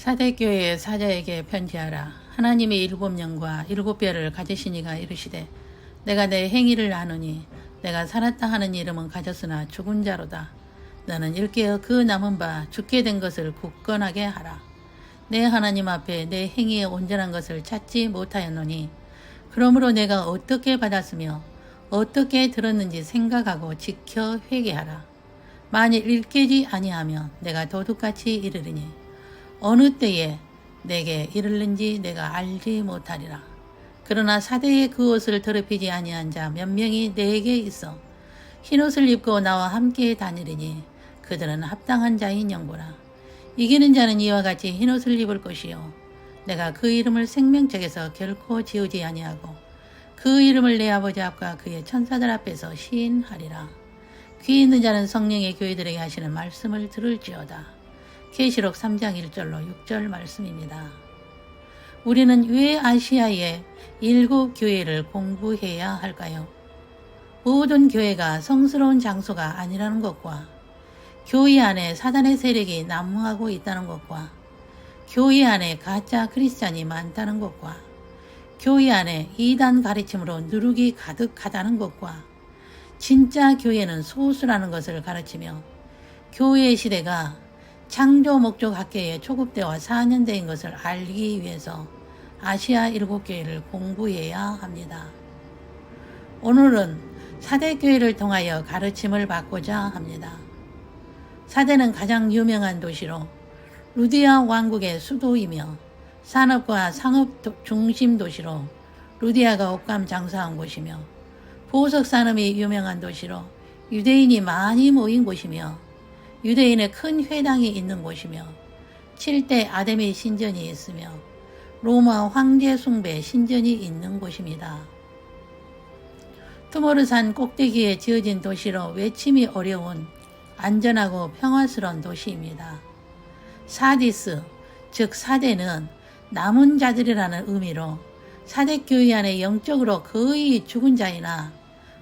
사대교회의 사자에게 편지하라. 하나님의 일곱 영과 일곱 별을 가지시니가 이르시되 내가 내 행위를 아노니 내가 살았다 하는 이름은 가졌으나 죽은 자로다. 너는 일깨어 그 남은 바 죽게 된 것을 굳건하게 하라. 내 하나님 앞에 내 행위의 온전한 것을 찾지 못하였노니 그러므로 내가 어떻게 받았으며 어떻게 들었는지 생각하고 지켜 회개하라. 만일 일깨지 아니하면 내가 도둑같이 이르리니 어느 때에 내게 이르는지 내가 알지 못하리라. 그러나 사대의 그 옷을 더럽히지 아니한 자 몇 명이 내게 있어 흰옷을 입고 나와 함께 다니리니 그들은 합당한 자인 영보라. 이기는 자는 이와 같이 흰옷을 입을 것이요 내가 그 이름을 생명책에서 결코 지우지 아니하고 그 이름을 내 아버지 앞과 그의 천사들 앞에서 시인하리라. 귀 있는 자는 성령의 교회들에게 하시는 말씀을 들을지어다. 계시록 3장 1절로 6절 말씀입니다. 우리는 왜 아시아의 일곱 교회를 공부해야 할까요? 모든 교회가 성스러운 장소가 아니라는 것과 교회 안에 사단의 세력이 난무하고 있다는 것과 교회 안에 가짜 크리스찬이 많다는 것과 교회 안에 이단 가르침으로 누룩이 가득하다는 것과 진짜 교회는 소수라는 것을 가르치며 교회의 시대가 창조 목적 학계의 초급대와 4년대인 것을 알기 위해서 아시아 일곱 교회를 공부해야 합니다. 오늘은 사대교회를 통하여 가르침을 받고자 합니다. 사대는 가장 유명한 도시로 루디아 왕국의 수도이며 산업과 상업 중심 도시로 루디아가 옷감 장사한 곳이며 보석 산업이 유명한 도시로 유대인이 많이 모인 곳이며 유대인의 큰 회당이 있는 곳이며 7대 아데미 신전이 있으며 로마 황제 숭배 신전이 있는 곳입니다. 투모르산 꼭대기에 지어진 도시로 외침이 어려운 안전하고 평화스러운 도시입니다. 사디스, 즉 사대는 남은 자들이라는 의미로 사대교회 안에 영적으로 거의 죽은 자이나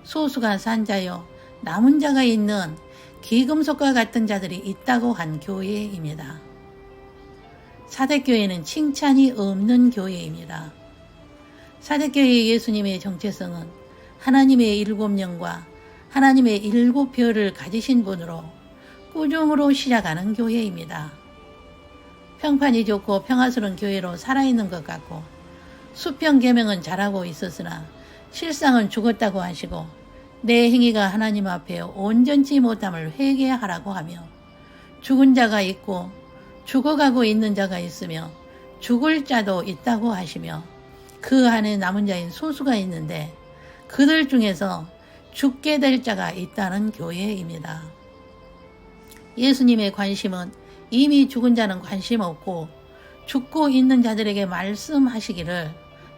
소수가 산 자요 남은 자가 있는 귀금속과 같은 자들이 있다고 한 교회입니다. 사대교회는 칭찬이 없는 교회입니다. 사대교회의 예수님의 정체성은 하나님의 일곱 영과 하나님의 일곱 별을 가지신 분으로 꾸중으로 시작하는 교회입니다. 평판이 좋고 평화스러운 교회로 살아있는 것 같고 수평 계명은 잘하고 있었으나 실상은 죽었다고 하시고 내 행위가 하나님 앞에 온전치 못함을 회개하라고 하며 죽은 자가 있고 죽어가고 있는 자가 있으며 죽을 자도 있다고 하시며 그 안에 남은 자인 소수가 있는데 그들 중에서 죽게 될 자가 있다는 교회입니다. 예수님의 관심은 이미 죽은 자는 관심 없고 죽고 있는 자들에게 말씀하시기를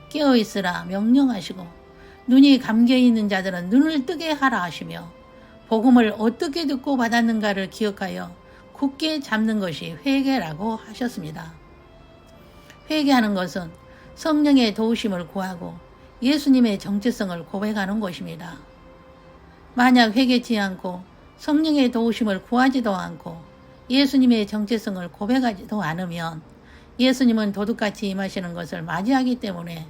깨어있으라 명령하시고 눈이 감겨있는 자들은 눈을 뜨게 하라 하시며 복음을 어떻게 듣고 받았는가를 기억하여 굳게 잡는 것이 회개라고 하셨습니다. 회개하는 것은 성령의 도우심을 구하고 예수님의 정체성을 고백하는 것입니다. 만약 회개치 않고 성령의 도우심을 구하지도 않고 예수님의 정체성을 고백하지도 않으면 예수님은 도둑같이 임하시는 것을 맞이하기 때문에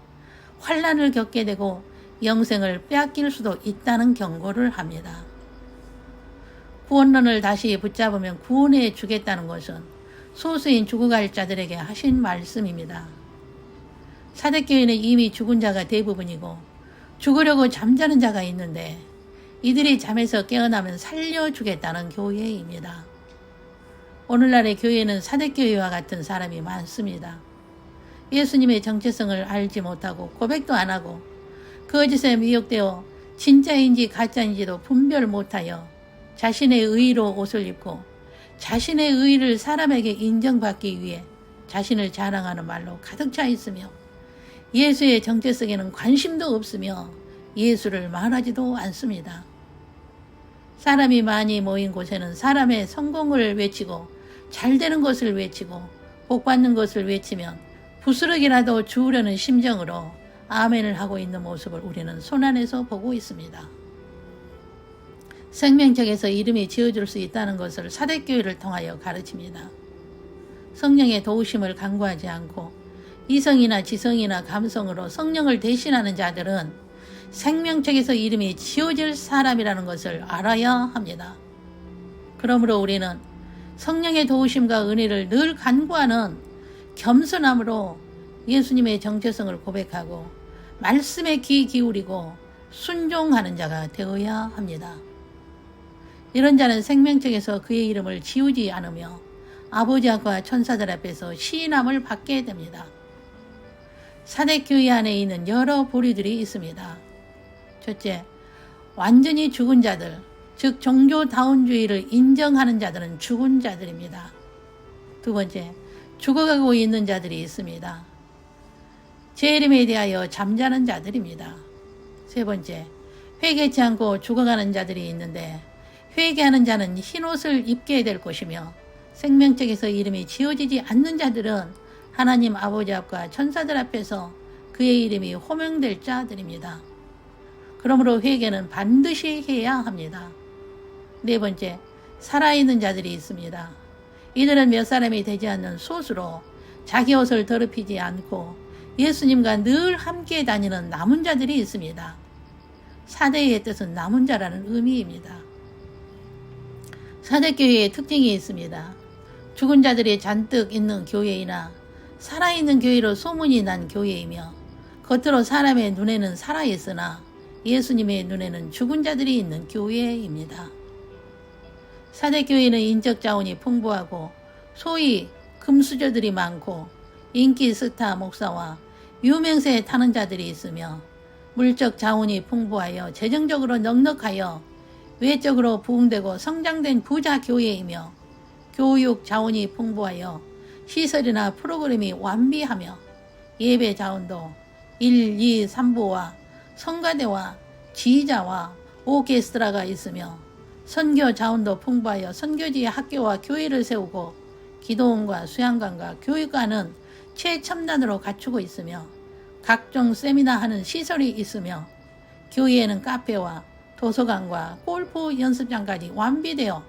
환난을 겪게 되고 영생을 빼앗길 수도 있다는 경고를 합니다. 구원론을 다시 붙잡으면 구원해 주겠다는 것은 소수인 죽어갈 자들에게 하신 말씀입니다. 사대교회는 이미 죽은 자가 대부분이고 죽으려고 잠자는 자가 있는데 이들이 잠에서 깨어나면 살려주겠다는 교회입니다. 오늘날의 교회는 사대교회와 같은 사람이 많습니다. 예수님의 정체성을 알지 못하고 고백도 안 하고 거짓에 미혹되어 진짜인지 가짜인지도 분별 못하여 자신의 의로 옷을 입고 자신의 의를 사람에게 인정받기 위해 자신을 자랑하는 말로 가득 차 있으며 예수의 정체성에는 관심도 없으며 예수를 말하지도 않습니다. 사람이 많이 모인 곳에는 사람의 성공을 외치고 잘 되는 것을 외치고 복 받는 것을 외치면 부스럭이라도 주우려는 심정으로 아멘을 하고 있는 모습을 우리는 손안에서 보고 있습니다. 생명책에서 이름이 지어줄 수 있다는 것을 사대교회를 통하여 가르칩니다. 성령의 도우심을 간구하지 않고 이성이나 지성이나 감성으로 성령을 대신하는 자들은 생명책에서 이름이 지워질 사람이라는 것을 알아야 합니다. 그러므로 우리는 성령의 도우심과 은혜를 늘 간구하는 겸손함으로 예수님의 정체성을 고백하고 말씀에 귀 기울이고 순종하는 자가 되어야 합니다. 이런 자는 생명책에서 그의 이름을 지우지 않으며 아버지 앞과 천사들 앞에서 시인함을 받게 됩니다. 사대교회 안에 있는 여러 부류들이 있습니다. 첫째, 완전히 죽은 자들, 즉 종교다운주의를 인정하는 자들은 죽은 자들입니다. 두 번째, 죽어가고 있는 자들이 있습니다. 재림에 대하여 잠자는 자들입니다. 세 번째, 회개치 않고 죽어가는 자들이 있는데 회개하는 자는 흰옷을 입게 될 것이며 생명책에서 이름이 지워지지 않는 자들은 하나님 아버지 앞과 천사들 앞에서 그의 이름이 호명될 자들입니다. 그러므로 회개는 반드시 해야 합니다. 네 번째, 살아있는 자들이 있습니다. 이들은 몇 사람이 되지 않는 솥으로 자기 옷을 더럽히지 않고 예수님과 늘 함께 다니는 남은 자들이 있습니다. 사대의 뜻은 남은 자라는 의미입니다. 사대교회의 특징이 있습니다. 죽은 자들이 잔뜩 있는 교회이나 살아있는 교회로 소문이 난 교회이며 겉으로 사람의 눈에는 살아있으나 예수님의 눈에는 죽은 자들이 있는 교회입니다. 사대교회는 인적 자원이 풍부하고 소위 금수저들이 많고 인기 스타 목사와 유명세에 타는 자들이 있으며 물적 자원이 풍부하여 재정적으로 넉넉하여 외적으로 부흥되고 성장된 부자 교회이며 교육 자원이 풍부하여 시설이나 프로그램이 완비하며 예배 자원도 1, 2, 3부와 성가대와 지휘자와 오케스트라가 있으며 선교 자원도 풍부하여 선교지의 학교와 교회를 세우고 기도원과 수양관과 교육관은 최첨단으로 갖추고 있으며 각종 세미나 하는 시설이 있으며 교회에는 카페와 도서관과 골프 연습장까지 완비되어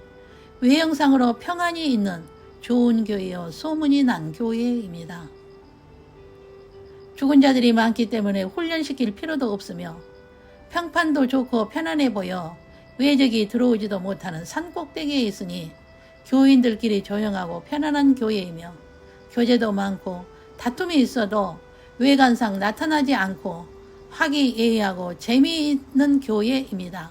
외형상으로 평안이 있는 좋은 교회여 소문이 난 교회입니다. 죽은 자들이 많기 때문에 훈련시킬 필요도 없으며 평판도 좋고 편안해 보여 외적이 들어오지도 못하는 산꼭대기에 있으니 교인들끼리 조용하고 편안한 교회이며 교제도 많고 다툼이 있어도 외관상 나타나지 않고 화기애애하고 재미있는 교회입니다.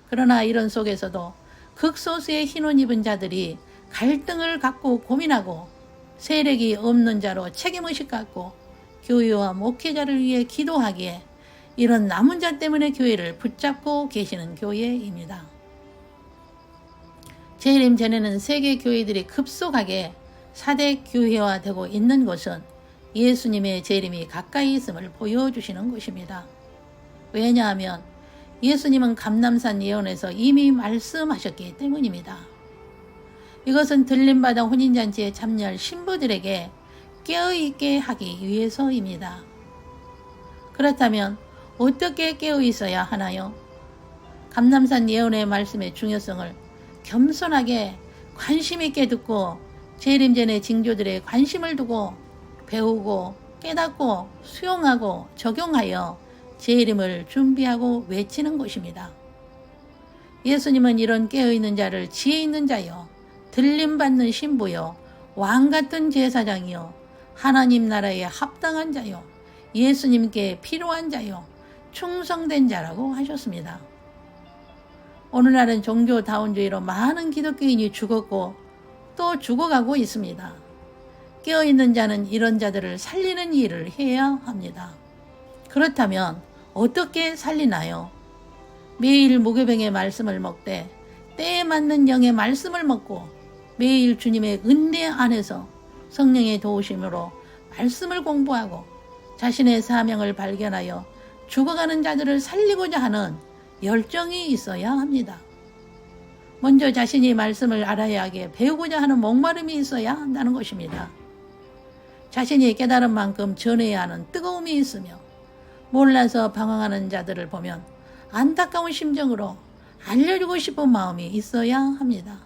그러나 이런 속에서도 극소수의 흰옷 입은 자들이 갈등을 갖고 고민하고 세력이 없는 자로 책임의식 갖고 교회와 목회자를 위해 기도하기에 이런 남은 자 때문에 교회를 붙잡고 계시는 교회입니다. 재림 전에는 세계 교회들이 급속하게 사대 교회화되고 있는 것은 예수님의 재림이 가까이 있음을 보여주시는 것입니다. 왜냐하면 예수님은 감람산 예언에서 이미 말씀하셨기 때문입니다. 이것은 들림받아 혼인잔치에 참여할 신부들에게 깨어있게 하기 위해서입니다. 그렇다면 어떻게 깨어있어야 하나요? 감람산 예언의 말씀의 중요성을 겸손하게 관심있게 듣고 재림 전의 징조들에 관심을 두고 배우고 깨닫고 수용하고 적용하여 재림을 준비하고 외치는 것입니다. 예수님은 이런 깨어있는 자를 지혜 있는 자요, 들림받는 신부요, 왕같은 제사장이요, 하나님 나라에 합당한 자요, 예수님께 필요한 자요, 충성된 자라고 하셨습니다. 오늘날은 종교다운주의로 많은 기독교인이 죽었고 또 죽어가고 있습니다. 깨어있는 자는 이런 자들을 살리는 일을 해야 합니다. 그렇다면 어떻게 살리나요? 매일 무교병의 말씀을 먹되 때에 맞는 영의 말씀을 먹고 매일 주님의 은혜 안에서 성령의 도우심으로 말씀을 공부하고 자신의 사명을 발견하여 죽어가는 자들을 살리고자 하는 열정이 있어야 합니다. 먼저 자신이 말씀을 알아야 하게 배우고자 하는 목마름이 있어야 한다는 것입니다. 자신이 깨달은 만큼 전해야 하는 뜨거움이 있으며 몰라서 방황하는 자들을 보면 안타까운 심정으로 알려주고 싶은 마음이 있어야 합니다.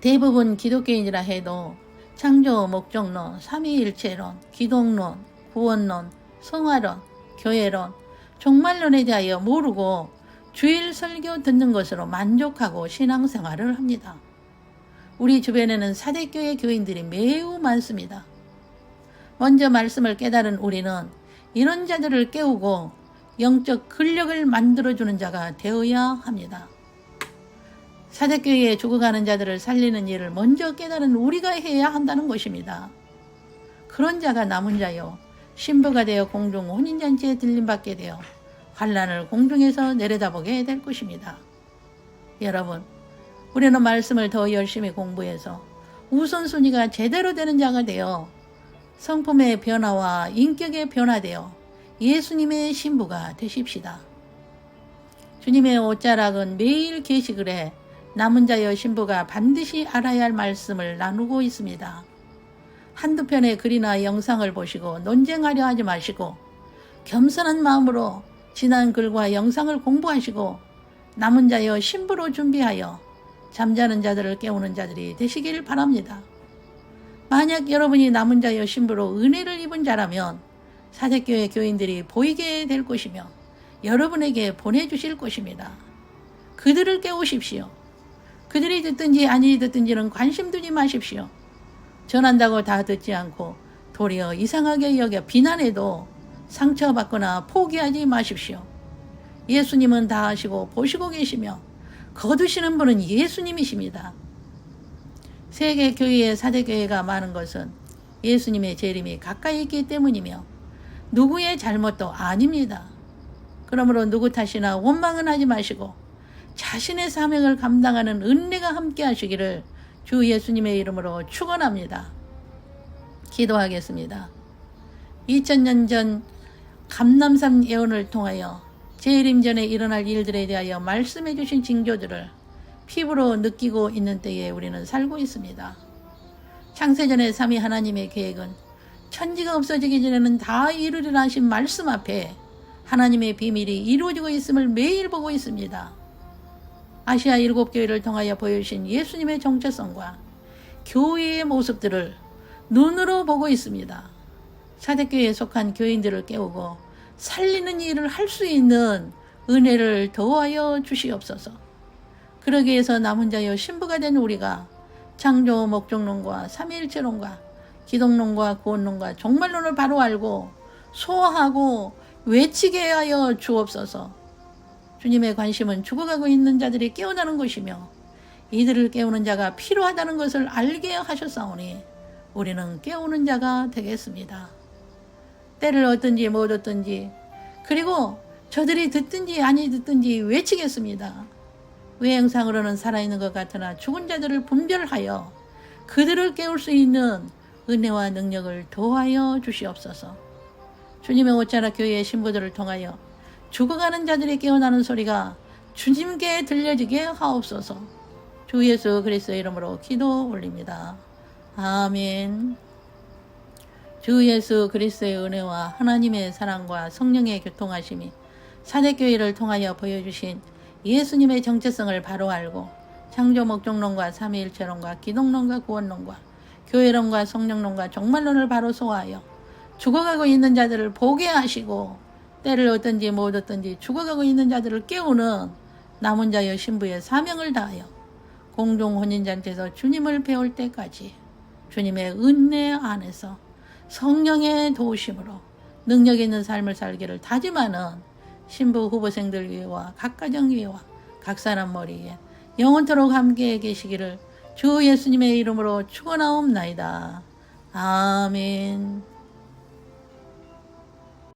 대부분 기독교인이라 해도 창조 목적론, 삼위일체론, 기독론, 구원론, 성화론, 교회론, 종말론에 대하여 모르고 주일 설교 듣는 것으로 만족하고 신앙생활을 합니다. 우리 주변에는 사대교회 교인들이 매우 많습니다. 먼저 말씀을 깨달은 우리는 이런 자들을 깨우고 영적 근력을 만들어주는 자가 되어야 합니다. 사대교회에 죽어가는 자들을 살리는 일을 먼저 깨달은 우리가 해야 한다는 것입니다. 그런 자가 남은 자요, 신부가 되어 공중 혼인잔치에 들림받게 되어 환난을 공중에서 내려다보게 될 것입니다. 여러분, 우리는 말씀을 더 열심히 공부해서 우선순위가 제대로 되는 자가 되어 성품의 변화와 인격의 변화되어 예수님의 신부가 되십시다. 주님의 옷자락은 매일 계시글 해 남은 자여 신부가 반드시 알아야 할 말씀을 나누고 있습니다. 한두 편의 글이나 영상을 보시고 논쟁하려 하지 마시고 겸손한 마음으로 지난 글과 영상을 공부하시고 남은 자여 신부로 준비하여 잠자는 자들을 깨우는 자들이 되시길 바랍니다. 만약 여러분이 남은 자여 신부로 은혜를 입은 자라면 사대교회 교인들이 보이게 될 것이며 여러분에게 보내주실 것입니다. 그들을 깨우십시오. 그들이 듣든지 아니 듣든지는 관심 두지 마십시오. 전한다고 다 듣지 않고 도리어 이상하게 여겨 비난해도 상처받거나 포기하지 마십시오. 예수님은 다 아시고 보시고 계시며 거두시는 분은 예수님이십니다. 세계 교회에 사대교회가 많은 것은 예수님의 재림이 가까이 있기 때문이며 누구의 잘못도 아닙니다. 그러므로 누구 탓이나 원망은 하지 마시고 자신의 사명을 감당하는 은혜가 함께 하시기를 주 예수님의 이름으로 축원합니다. 기도하겠습니다. 2000년 전 감람산 예언을 통하여 재림 전에 일어날 일들에 대하여 말씀해 주신 징조들을 피부로 느끼고 있는 때에 우리는 살고 있습니다. 창세전에 삼위 하나님의 계획은 천지가 없어지기 전에는 다 이루리라 하신 말씀 앞에 하나님의 비밀이 이루어지고 있음을 매일 보고 있습니다. 아시아 7교회를 통하여 보여주신 예수님의 정체성과 교회의 모습들을 눈으로 보고 있습니다. 사대교회에 속한 교인들을 깨우고 살리는 일을 할 수 있는 은혜를 더하여 주시옵소서. 그러기 위해서 남은 자여 신부가 된 우리가 창조 목적론과 삼위일체론과 기독론과 구원론과 종말론을 바로 알고 소화하고 외치게 하여 주옵소서. 주님의 관심은 죽어가고 있는 자들이 깨어나는 것이며 이들을 깨우는 자가 필요하다는 것을 알게 하셨사오니 우리는 깨우는 자가 되겠습니다. 때를 얻든지 못 얻든지 그리고 저들이 듣든지 아니 듣든지 외치겠습니다. 외형상으로는 살아있는 것 같으나 죽은 자들을 분별하여 그들을 깨울 수 있는 은혜와 능력을 더하여 주시옵소서. 주님의 옷자락 교회의 신부들을 통하여 죽어가는 자들이 깨어나는 소리가 주님께 들려지게 하옵소서. 주 예수 그리스도의 이름으로 기도 올립니다. 아멘. 주 예수 그리스도의 은혜와 하나님의 사랑과 성령의 교통하심이 사대교회를 통하여 보여주신 예수님의 정체성을 바로 알고 창조 목적론과 삼위일체론과 기독론과 구원론과 교회론과 성령론과 종말론을 바로 소화하여 죽어가고 있는 자들을 보게 하시고 때를 얻든지 못 얻든지 죽어가고 있는 자들을 깨우는 남은 자여 신부의 사명을 다하여 공중 혼인잔치에서 주님을 배울 때까지 주님의 은혜 안에서 성령의 도우심으로 능력 있는 삶을 살기를 다짐하는 신부 후보생들 위에와 각 가정 위에와 각 사람 머리에 영원토록 함께 계시기를 주 예수님의 이름으로 축원하옵나이다. 아멘.